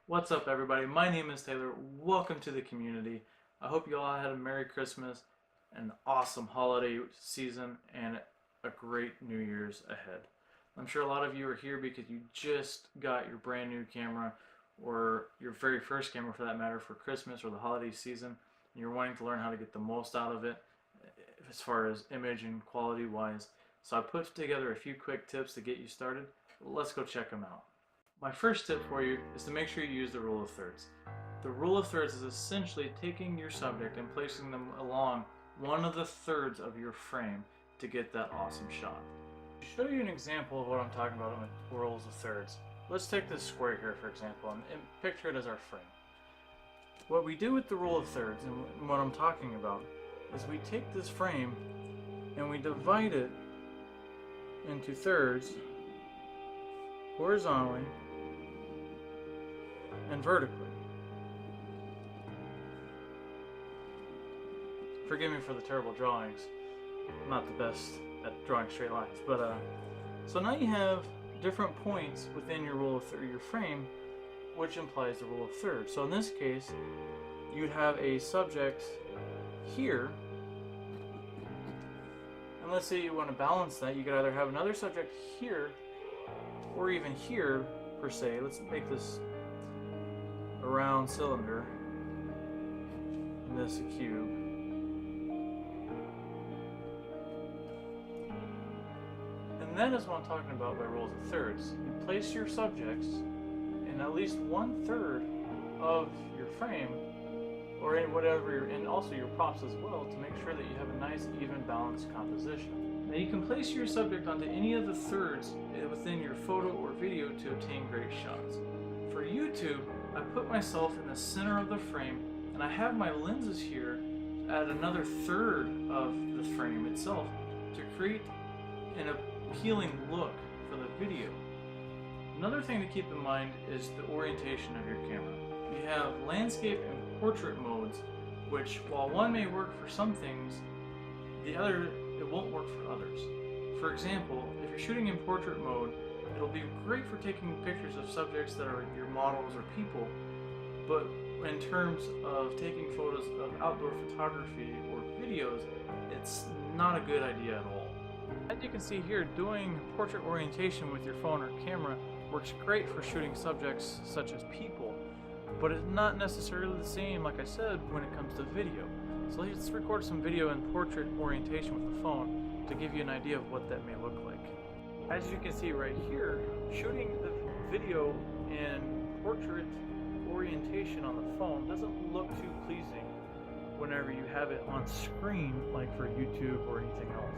What's up, everybody? My name is Taylor. Welcome to the community. I hope you all had a Merry Christmas, an awesome holiday season, and a great New Year's ahead. I'm sure a lot of you are here because you just got your brand new camera, or your very first camera for that matter, for Christmas or the holiday season, and you're wanting to learn how to get the most out of it as far as image and quality wise. So I put together a few quick tips to get you started. Let's go check them out. My first tip for you is to make sure you use the rule of thirds. The rule of thirds is essentially taking your subject and placing them along one of the thirds of your frame to get that awesome shot. To show you an example of what I'm talking about with rules of thirds, let's take this square here for example and picture it as our frame. What we do with the rule of thirds and what I'm talking about is we take this frame and we divide it into thirds horizontally and vertically. Forgive me for the terrible drawings. I'm not the best at drawing straight lines, but so now you have different points within your rule of your frame, which implies the rule of thirds. So in this case, you'd have a subject here, and let's say you want to balance that. You could either have another subject here, or even here per se. Let's make this a round cylinder and this a cube. And that is what I'm talking about by rules of thirds. You place your subjects in at least 1/3 of your frame, or in whatever, and also your props as well, to make sure that you have a nice, even, balanced composition. Now you can place your subject onto any of the thirds within your photo or video to obtain great shots. For YouTube, I put myself in the center of the frame, and I have my lenses here at another third of the frame itself to create an appealing look for the video. Another thing to keep in mind is the orientation of your camera. You have landscape and portrait modes, which while one may work for some things, the other, it won't work for others. For example, if you're shooting in portrait mode, it'll be great for taking pictures of subjects that are your models or people, but in terms of taking photos of outdoor photography or videos, it's not a good idea at all. As you can see here, doing portrait orientation with your phone or camera works great for shooting subjects such as people, but it's not necessarily the same, like I said, when it comes to video. So let's record some video in portrait orientation with the phone to give you an idea of what that may look like. As you can see right here, shooting the video in portrait orientation on the phone doesn't look too pleasing whenever you have it on screen, like for YouTube or anything else.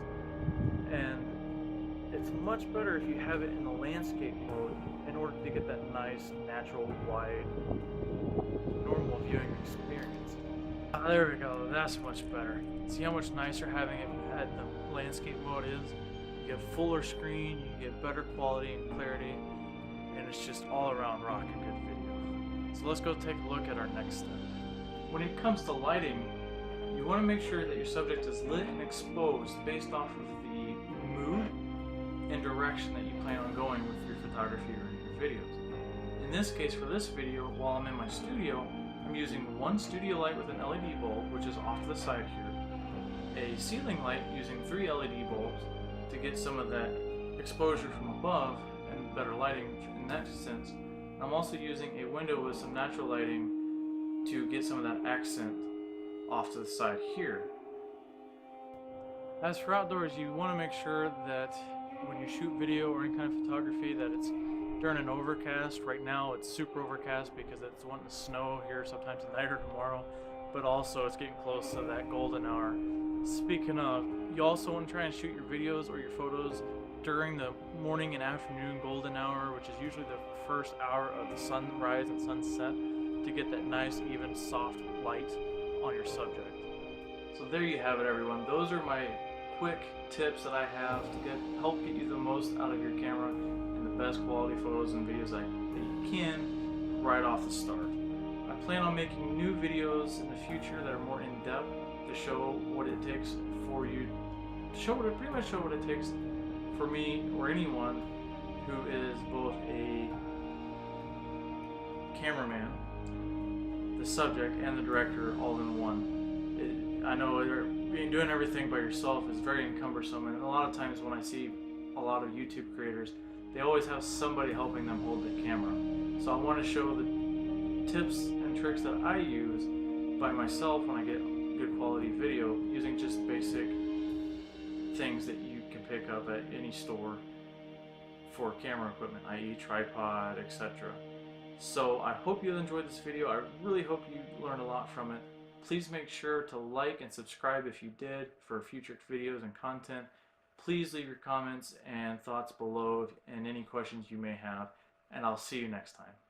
And it's much better if you have it in the landscape mode in order to get that nice, natural, wide, normal viewing experience. There we go, that's much better. See how much nicer having it at the landscape mode is? You get fuller screen, you get better quality and clarity, and it's just all around rocking good video. So let's go take a look at our next step. When it comes to lighting, you want to make sure that your subject is lit and exposed based off of the mood and direction that you plan on going with your photography or your videos. In this case, for this video, while I'm in my studio, I'm using one studio light with an LED bulb, which is off to the side here, a ceiling light using 3 LED bulbs to get some of that exposure from above and better lighting in that sense. I'm also using a window with some natural lighting to get some of that accent off to the side here. As for outdoors, you want to make sure that when you shoot video or any kind of photography that it's during an overcast. Right now it's super overcast because it's wanting to snow here sometime tonight or tomorrow, but also it's getting close to that golden hour. Speaking of, you also want to try and shoot your videos or your photos during the morning and afternoon golden hour, which is usually the first hour of the sunrise and sunset, to get that nice, even, soft light on your subject. So there you have it, everyone. Those are my quick tips that I have to help get you the most out of your camera and the best quality photos and videos that you can right off the start. I plan on making new videos in the future that are more in-depth to show what it takes for you, pretty much show what it takes for me or anyone who is both a cameraman, the subject, and the director all in one. I know doing everything by yourself is very cumbersome, and a lot of times when I see a lot of YouTube creators, they always have somebody helping them hold the camera. So I want to show the tips and tricks that I use by myself when I get good quality video using just basic things that you can pick up at any store for camera equipment, i.e. tripod, etc. So I hope you enjoyed this video. I really hope you learned a lot from it. Please make sure to like and subscribe if you did for future videos and content. Please leave your comments and thoughts below and any questions you may have, and I'll see you next time.